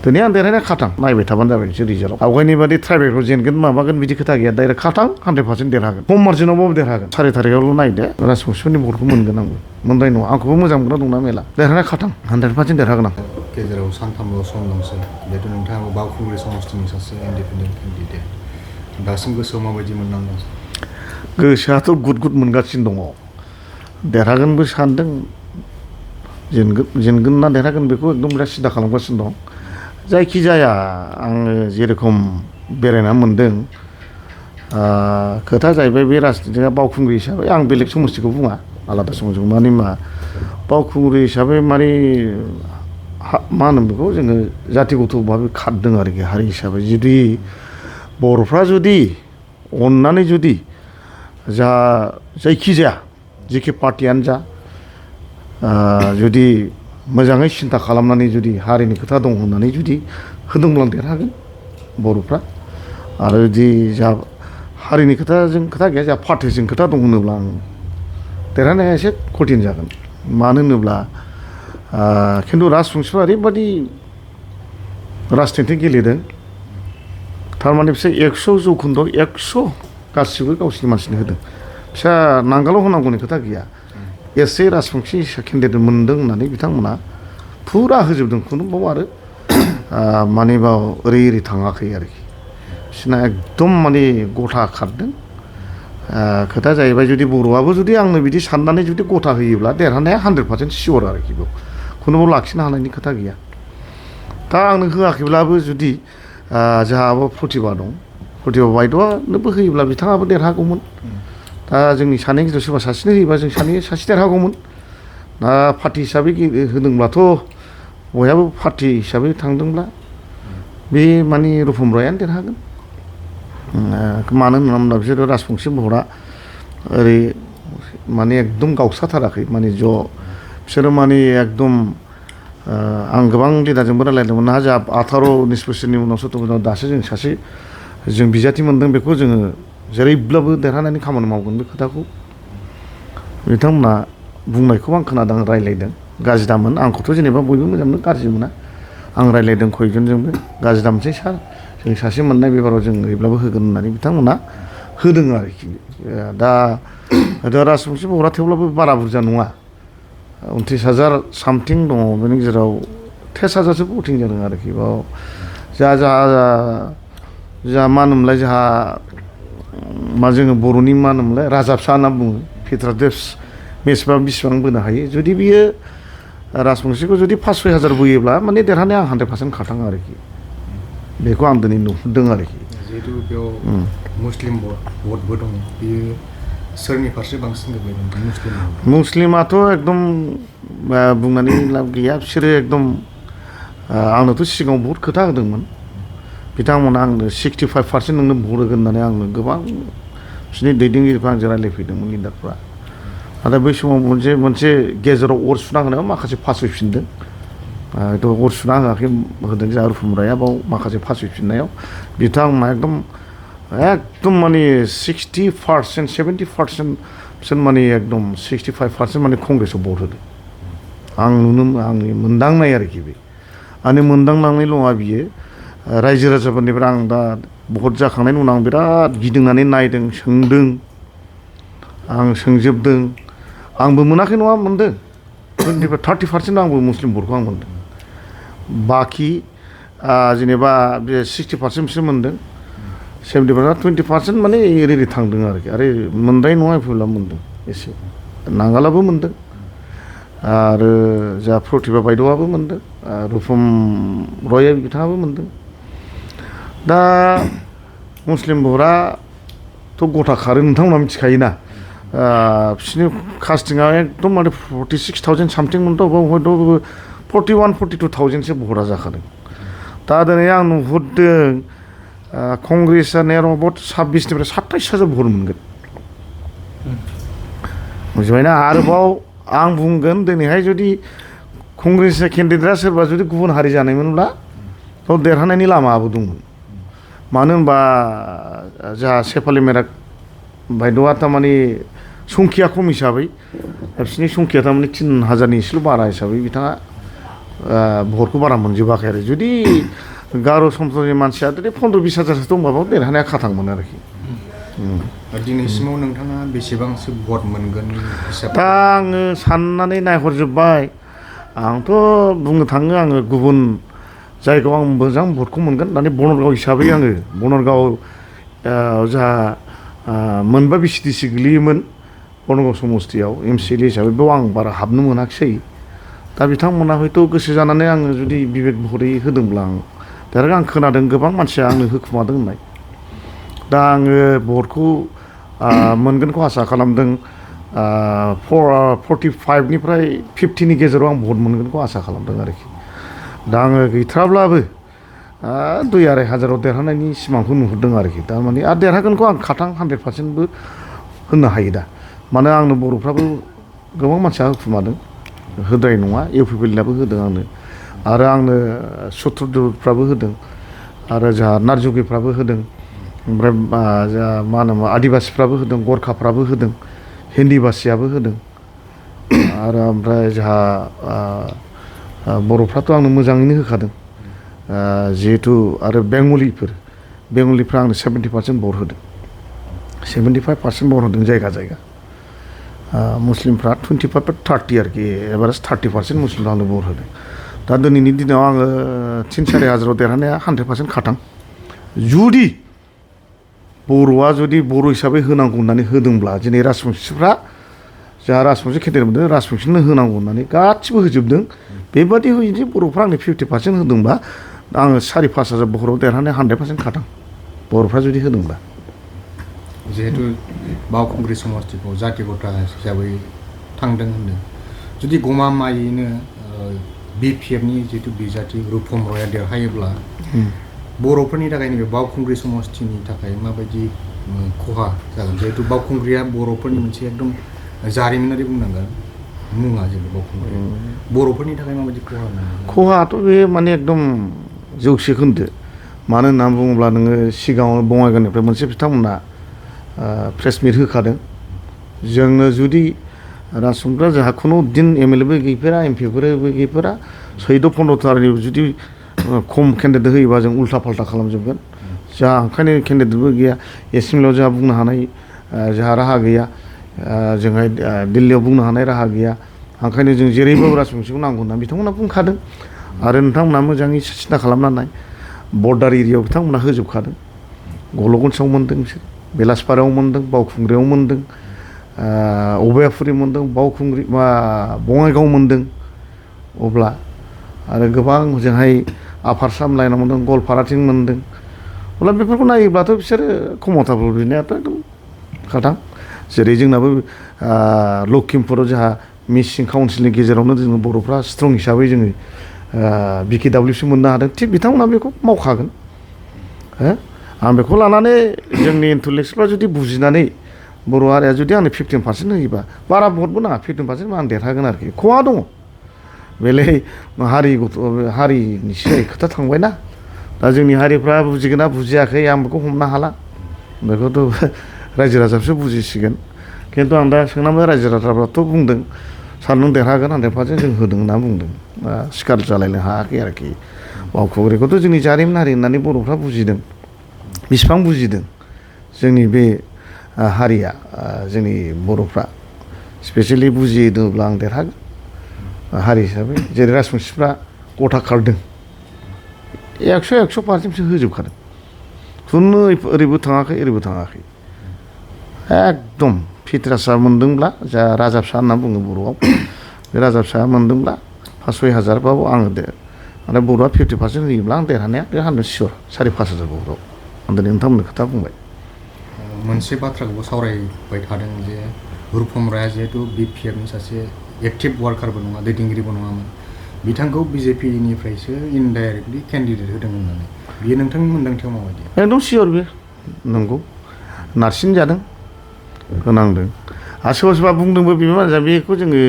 दिनै आं देरहानाया खाथां नायबाय थाबानो जाबाय नोंसोर रिजाल्टआव आवगायनि बादि ट्राइबेलखौ जेनगोन माबागोन बिदि खोथा गैया डाइरेक्ट खाथां 100% देरहागोन खम मार्जिनावबाबो देरहागोन 4 थारिखआवल' नायदो राजबंसिफोरनि भटखौ मोनगोन आंबो मोननाय नङा आंखौबो मोजां मोनग्रा दंना मेला देरहानाया खाथां 100% देरहागोन आं गेजेराव सानथामल' सम दंसै जिहेतु नोंथाङाबो बावखुंग्रि समस्तिनि सासे इन्डिपेन्डेन्ट केन्डिडेट दासिम गोसोआव माबायदि मोननांदों गोसोआथ' गुद गुद मोनगासिनो दङ देरहागोनबो सानदों जेनगोन ना देरहागोन बेखौ एकदम बिराद सिदा खालामगासिनो दं जायखिजाया आङो जेरेखम बेरायना मोनदों खोथा जाहैबाय बे राजनितिआ बावखुंग्रि हिसाबै आं बेलेग समस्तिखौ बुङा आलादा समस्तिखौ माने मा बावखुंग्रि हिसाबै माने मा होनो बेखौ जोङो जातिगत भाबै खारदों आरोखि हारि हिसाबै जुदि बर'फ्रा जुदि अननानै जुदि जायखिजाया जिखि पार्टियानो जा जुदि मोजाङै सिन्था खालामनानै जुदि हारिनि खोथा दं होननानै जुदि होदोंब्ला देरहागोन बर'फ्रा आरो जुदि जा हारिनि खोथाजों खोथा गैया जा पार्टिजों खोथा दं होनोब्ला आं देरहानाया एसे कठिन जागोन मानो होनोब्ला खिन्थु राजबंसिफ्रा ओरैबादि राजनिति गेलेदों थारमाने बिसोर 100 जौखोन्दोआव 100 गासिबो गावसिनि मानसिनो होदों फिसा नांगालाव होनांगौनि खोथा गैया एसे राजबंसि केन्डिडेट मोनदों होननानै बिथांमोना फुरा होजोबदों खुनु बाव आरो माने बाव ओरै थाङाखै आरोखि बिसोरना एकदम माने गथा खारदों खोथा जाहैबाय जुदि बर'आबो जुदि आंनो बिदि साननानै जुदि गथा होयोब्ला देरहानाया 100% सियर आरोखि बेयाव खुनुबाव लाखिनो हानायनि खोथा गैया दा आंनो होआखैब्लाबो जुदि जोंहाबो प्रतिभा दं प्रतिभा बायद'आनोबो होयोब्ला बिथाङाबो देरहागौमोन दा जोंनि सानै गेजेराव सोरबा सासेनो होयोबा जों सासे देरहागौमोन दा पार्टि हिसाबै होदोंब्लाथ' बयहाबो पार्टि हिसाबै थांदोंब्ला बे माने रुपम रायानो देरहागोन मानो होनना बुङोब्ला बिसोरो राजबंसि भटआ ओरै माने एकदम गावस्राथाराखै माने ज' बिसोरो माने एकदम आं गोबां लिडारजोंबो रायलायदोंमोन ना जोंहा 18-19 बोसोरनि उनावसो दासो जों सासे जों बिजाथि मोनदों बेखौ जोङो जेरैब्लाबो देरहानायनि खामानि मावगोन बे खोथाखौ बिथांमोना बुंनायखौ आं खोनादों रायलायदों गाज्रि दामोन आंखौथ' जेनेबा बयबो मोजां मोनो गाज्रि मोना आं रायलायदों कयजनजोंबो गाज्रि दामोनसै सार जों सासे मोननाय बेबाराव जों ओरैब्लाबो होगोन होननानै बिथांमोना होदों आरोखि दा राजबंसि भटआ थेवब्लाबो बारा बुरजा नङा 29,000 सामथिं दङ बेनि गेजेराव 23,000सो भटिं जादों आरोखि बाव जा मा होनोमोनलाय जोंहा मा जोङो बर'नि मा होनोमोनलाय राजा फिसा होनना बुङो फित्रादेब मेचबा बेसेबां बोनो हायो जुदि बियो राजबंसिखौ जुदि 5-6 हाजार बोयोब्ला माने देरहानाया आं 100% खाथाङो आरोखि बेखौ आं दिनै नुहुरदों आरोखि जिहेतु बेयाव मुस्लिम भटबो दङ बियो सोरनि फारसे बांसिन गोग्लैदों मुस्लिमाथ' एकदम बुंनानै लाब गैया बिसोरो एकदम आंनोथ' सिगाङाव बहुद खोथा होदोंमोन बिथांमोना आंनो 65% नोंनो भट होगोन होननानै आंनो गोबां बिसोरनि दैदेनगिरिफ्रा आंजों रायलायफैदोंमोन लिडारफ्रा नाथाय बै समाव मोनसे गेजेराव अर सुना होनायाव माखासे फासयफिनदों अर सुना होआखै होदों जोंहा रुपम राया बाव माखासे फासयफिननायाव बिथांमोना एकदम माने 60% 70% माने एकदम 65% माने कंग्रेसआव भट होदों आंनि मोनदांनाय आरोखि बे आंनि मोनदांनांनायल' नङा बियो रायजो राजाफोरनिफ्राय आं दा भट जाखांनायनि उनाव आं बिराद गिदिंनानै नायदों सोंदों आं सोंजोबदों आंबो मोनाखै नङा मोनदों 30% आंबो मुस्लिम भटखौ आं मोनदों बाखि जेनेबा बे 60% बिसोर मोनदों 70% 20% माने ओरै थांदों आरोखि आरो मोनद्राय नङा फैब्ला मोनदों एसे नांगालाबो मोनदों आरो जोंहा प्रतिभा बायद'आबो मोनदों रुपम रय बिथाङाबो मोनदों दा मुस्लिम भटआथ' गथा खारो नोंथांमोना मिथिखायोना बिसोरनि कास्टिंआ एकदम माने 46,000 सामथिं मोनथ' हयथ' 41-42,000सो भटआ जाखादों दा दिनै आं नुहुरदों कंग्रेसआ नेर'बट 26निफ्राय 27,000 भट मोनगोन बुजिबायना आरोबाव आं बुंगोन दिनैहाय जुदि कंग्रेसनि केन्डिडेटआ सोरबा जुदि गुबुन हारि जानायमोनब्ला थ' देरहानायनि लामाबो दंमोन मानो होनबा जोंहा सेफालि मेराक बायद'आ थारमाने संखिया खम हिसाबै बिसोरनि संखिया थारमाने 3,000नि एसेल' बारा हिसाबै बिथाङा भटखौ बारा मोनजोबाखै आरो जुदि गार' समजनि मानसिया जुदि 15-20 हाजारसो दंबाबो देरहानाया खाथांमोन आरोखि दिनैसिमाव नोंथाङा बेसेबांसो भट मोनगोन हिसाब दा आङो साननानै नायहरजोब्बाय आंथ' बुंनो थाङो आङो गुबुन जायगायाव आं मोजां भटखौ मोनगोन दानि बनरगाव हिसाबै आङो बनरगाव जोंहा मोनबा VCDC गोलैयोमोन बनरगाव समस्तियाव MCLA हिसाबै बेयाव आं बारा हाबनो मोनाखिसै दा बिथांमोना हयथ' गोसो जानानै आङो जुदि बिबेक महरै होदोंब्ला आं खोनादों गोबां मानसिया आंनो होखुमादों होननाय दा आङो भटखौ मोनगोनखौ आसा खालामदों 45निफ्राय 50नि गेजेराव आं भट मोनगोनखौ आसा खालामदों आरोखि दा आङो गैथाराब्लाबो 2-2.5 हाजाराव देरहानायनि सिमांखौ नुहुरदों आरोखि थारमाने आरो देरहागोनखौ आं खाथां 100%बो होननो हायो दा मानो आंनो बर'फ्राबो गोबां मानसिया होखुमादों होद्राय नङा इउपिपिएलआबो होदों आंनो आरो आंनो सत्र'फ्राबो होदों आरो जोंहा नारजुगिफ्राबो होदों ओमफ्राय जोंहा मा होनो आदिबासिफ्राबो होदों गरखाफ्राबो होदों हिन्दीबासियाबो होदों आरो ओमफ्राय जोंहा बर'फ्राथ' आंनो मोजाङैनो होखादों जिहेथु आरो बेंगलिफ्रा आंनो 70% भट होदों 75% भट होदों जायगा जायगा मुस्लिमफ्रा 25-30 आरोखि एभारेज 30% मुस्लिमफ्रा आंनो भट होदों दा दिनैनि दिनाव आङो 3-4 हाजाराव देरहानाया 100% खाथां जुदि बर'आ जुदि बर' हिसाबै होनांगौ होननानै होदोंब्ला दिनै राजबंसिफ्रा जोंहा राजबंसि केन्डिडेट मोनदों राजबंसिनो होनांगौ होननानै गासिबो होजोबदों बेबादि जुदि बर'फ्रा आंनो 50% होदोंबा आङो 4-5 हाजार भटआव देरहानाया 100% खाथां बर'फ्रा जुदि होदोंब्ला जिहेतु बावखुंग्रि समस्तिखौ जातिगथा हिसाबै थांदों होनदों जुदि गमामायैनो BPFनि जितु बिजाथि रुपम रयआ देरहायोब्ला बर'फोरनि थाखाय नैबे बावखुंग्रि समस्तिनि थाखाय माबायदि खहा जागोन जिहेतु बावखुंग्रिया बर'फोरनि मोनसे एकदम जारिमिनारि बुंनांगोन मुङा जेनेबा बावखुंग्रि बर'फोरनि थाखाय माबायदि खहाथ' बे माने एकदम जौसे खोन्दो मानो होननानै बुङोब्ला नोङो सिगाङाव बङाइगावनिफ्राय मोनसे बिथांमोना प्रेस मिट होखादों जोंनो जुदि राजबंसिफ्रा जोंहा खुनु दिन MLAबो गैफेरा MPफोरबो गैफेरा 14-15 जुदि खम केन्डिडेट होयोबा जों उल्था फाल्था खालामजोबगोन जोंहा ओंखायनो केन्डिडेटबो गैया एसेमब्लियाव जोंहा बुंनो हानाय जोंहा राहा गैया जोंहा दिल्लीयाव बुंनो हानाय राहा गैया ओंखायनो जों जेरैबाबो राजबंसिखौ नांगौ होनना बिथांमोना बुंखादों आरो नोंथांमोना मोजाङै सिन्था खालामनानै बर्डार एरियायाव बिथांमोना होजोबखादों गल'गन्साव मोन्दों बिसोर बेलासपारायाव मोन्दों बावखुंग्रियाव मोन्दों अबयापुरि मोन्दों बावखुंग्रि बङाइगाव मोन्दों अब्ला आरो गोबां जोंहाय आफार सामलायनाव मोन्दों गवालपाराथिं मोन्दों अब्ला बेफोरखौ नायोब्लाथ' बिसोरो कमथाबल बिनायाथ' एकदम खाथां जेरै जोंनाबो लखिमपुराव जोंहा मिसिं काउन्सिलनि गेजेरावनो जोङो बर'फ्रा स्ट्रं हिसाबै जोङो BKWC मोननो हादों थिग बिथांमोना बेखौ मावखागोन आं बेखौ लानानै जोंनि इन्टेलेक्सुवेलफ्रा जुदि बुजिनानै बर' हारिया जुदि आंनो 15% होयोबा बारा भटबो नाङा 15% आं देरहागोन आरोखि खहा दङ बेलाय हारिनि सिगां खोथा थांबायना दा जोंनि हारिफ्रा बुजिगोन ना बुजियाखै आं बेखौ हमनो हाला बेखौथ' रायजो राजाफ्रासो बुजिसिगोन खिन्थु आं दा सोंनानै रायजो राजाफ्राथ' बुंदों सार नों देरहागोन 100% जों होदों होनना बुंदों सिखार जालायनो हायाखै आरोखि बावखुंग्रिखौथ' जोंनि जारिमिनारि होननानै बर'फ्रा बुजिदों बेसेबां बुजिदों जोंनि बे हारिया जोंनि बर'फ्रा स्पेसियेलि बुजिदोंब्ला आं देरहागोन हारि हिसाबै जेरै राजबंसिफ्रा गथा खारदों 100% होजोबखादों खुनु ओरैबो थाङाखै ओरैबो थाङाखै एकदम फितरासा मोन्दोंब्ला जा राजा फिसा होनना बुङो बर'आव बे राजा फिसा मोन्दोंब्ला 5-6 हाजारबाबो आङो आरो बर'आ 50% होयोब्ला आं देरहानाया बे 100 सियर 4-5 हाजार बर'आव आं दिनै नोंथांमोननो खोथा बुंबाय मोनसे बाथ्राखौबो सावरायबाय थादों जे रुपम रायआ जिहेतु BPFनि सासे एक्टिभ वार्कारबो नङा दैदेनगिरिबो नङामोन बिथांखौ BJPनिफ्रायसो इनडाइरेक्टलि केन्डिडेट होदों होननानै बियो नोंथांनि मोन्दांथियाव माबायदि एकदम सियर बे नंगौ नारसिन जादों होनांदों आरो सोरबा सोरबा बुंदोंबो बिमा मानसिया बेखौ जोङो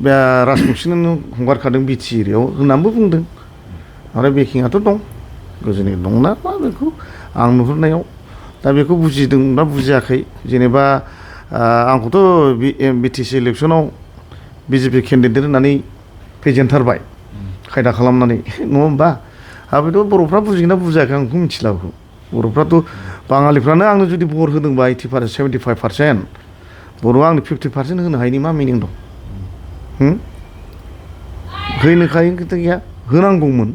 बे राजबंसिनो हगारखादों BT एरियायाव होननानैबो बुंदों आरो बेकिंआथ' दं गोजोनै दंना मा बेखौ आं नुहुरनायाव दा बेखौ बुजिदोंना बुजियाखै जेनेबा आंखौथ' BTC इलेक्सनाव BJP केन्डिडेट होननानै फेजेनथारबाय खायदा खालामनानै नङा होमबा बेथ' बर'फ्रा बुजिगोना बुजियाखै आं बेखौ मिथिला बेखौ बर'फ्राथ' बाङालिफ्रानो आंनो जुदि भट होदोंबा 80% 75% बर'आ आंनो 50% होनो हायिनि मा मिनिं दं होनोखाय खोथा गैया होनांगौमोन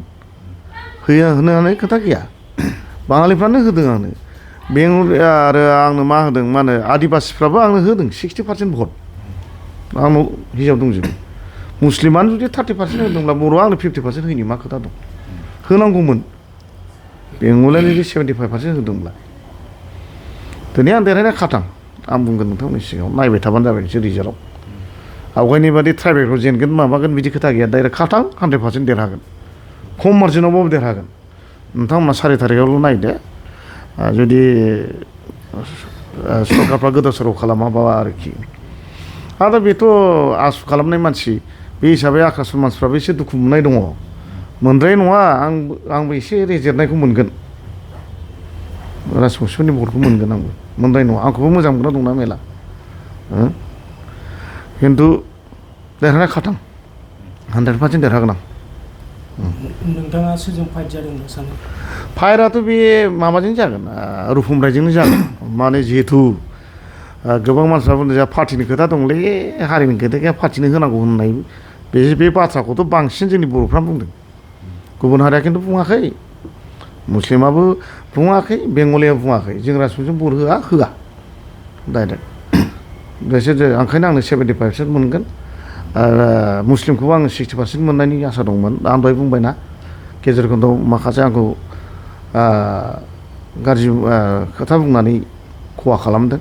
होनो हानाय खोथा गैया बाङालिफ्रानो होदों आंनो बेंगल आरो आंनो मा होदों मा होनो आदिबासिफ्राबो आंनो होदों 60% भट आंनाव हिसाब दंजोबो मुस्लिमानो जुदि 30% होदोंब्ला बर'आ आंनो 50% होयिनि मा खोथा दं होनांगौमोन बेंगलानो जुदि 75% होदोंब्ला दिनै आं देरहानाया खाथां आं बुंगोन नोंथांमोननि सिगाङाव नायबाय थाबानो जाबाय नोंसोर रिजाल्टआव आवगायनि बादि ट्राइबेलखौ जेनगोन माबागोन बिदि खोथा गैया डाइरेक्ट खाथां 100% देरहागोन खम मार्जिनावबाबो देरहागोन नोंथांमोना 4 थारिखआवल' नायदो जुदि सरकारफ्रा गोदाव सोराव खालामाबा आरोखि दा बेथ' आसु खालामनाय मानसि बे हिसाबै आकाशनि मानसिफ्राबो एसे दुखु मोननाय दङ मोनद्राय नङा आंबो एसे रेजेरनायखौ मोनगोन राजबंसिफोरनि भटखौ मोनगोन आंबो मोनद्राय नङा आंखौबो मोजां मोनग्रा दंना मेला खिन्थु देरहानाय खाथां 100% देरहागोन आं नोंथाङा सोरजों फाइट जादों सानो फाइटआथ' बे माबाजों जागोन रुफुम रायजोंनो जागोन माने जिहेथु गोबां मानसिफ्रा बुंदों जोंहा पार्टिनि खोथा दंलै हारिनि खोथा गैया पार्टिनो होनांगौ होननाय बे बाथ्राखौथ' बांसिन जोंनि बर'फ्रा बुंदों गुबुन हारिया खिन्थु बुङाखै मुस्लिमाबो बुङाखै बेंगलिया बुङाखै जों राजबंसिजों भट होआ डाइरेक्ट बेसोर ओंखायनो आंनो 75% मोनगोन आरो मुस्लिमखौबो आङो 60% मोननायनि आसा दंमोन आं दहाय बुंबायना गेजेर खन्दआव माखासे आंखौ गाज्रि खोथा बुंनानै खहा खालामदों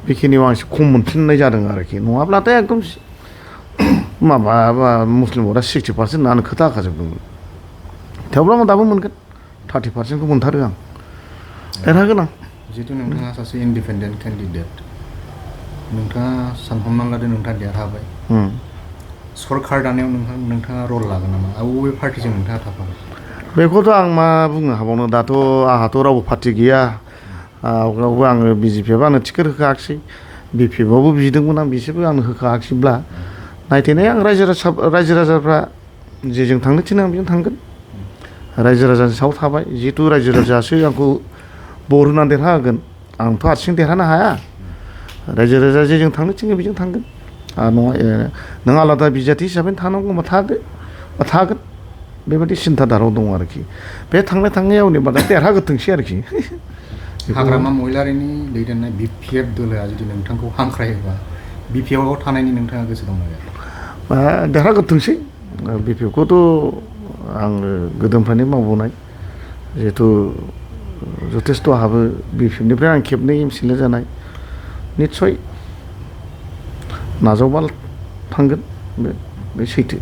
बेखिनियाव आं एसे खम मोनफिननाय जादों आरोखि नङाब्लाथाय एकदम माबा मुस्लिम भटआ 60% होननानै खोथा होखाजोबदोंमोन थेवब्लाबो दाबो मोनगोन 30%खौ मोनथारो आं देरहागोन आं जिहेतु नोंथाङा सासे इन्डिपेन्डेन्ट केन्डिडेट नोंथाङा सानहरना लादो नोंथाङा देरहाबाय सरकार दानायाव नोंथाङा रल लागोन नामा बबे पार्टिजों नोंथाङा थाफागोन बेखौथ' आं मा बुंनो हाबावनो दाथ' आंहाथ' रावबो पार्टि गैया आवगायावबो आङो बिजेपिआबो आंनो टिकेट होखायाखिसै बिपिएफआवबो बिदोंमोन आं बिसोरबो आंनो होखायाखिसैब्ला नायथेनाय आं रायजो राजाफ्रा जेजों थांनो थिनो आं बेजों थांगोन रायजो राजानि सायाव थाबाय जिहेतु रायजो राजायासो आंखौ भट होनानै देरहाहोगोन आंथ' हारसिं देरहानो हाया रायजो राजा जेजों थांनो थिनो बेजों थांगोन नङा नों आलादा बिजाथि हिसाबै थानांगौबा थागोन बेबायदि सिन्थाधाराव दङ आरोखि बे थांनायाव बादा देरहागोथोंसै आरोखि हाग्रामा महिलारिनि दैदेननाय बिपिएफ दोलोआ जुदि नोंथांखौ हांख्रायोबा बिपिएफआव थानायनि नोंथाङा गोसो दंना गैया देरहागोथोंसै बिपिएफखौथ' आङो गोदोनिफ्रायनो मावबोनाय जिहेथु जथेस्थ' आंहाबो बिपिएफनिफ्राय आं खेबनै एमसिएल जानाय निस्सय नाजावबा थांगोन बे सैथो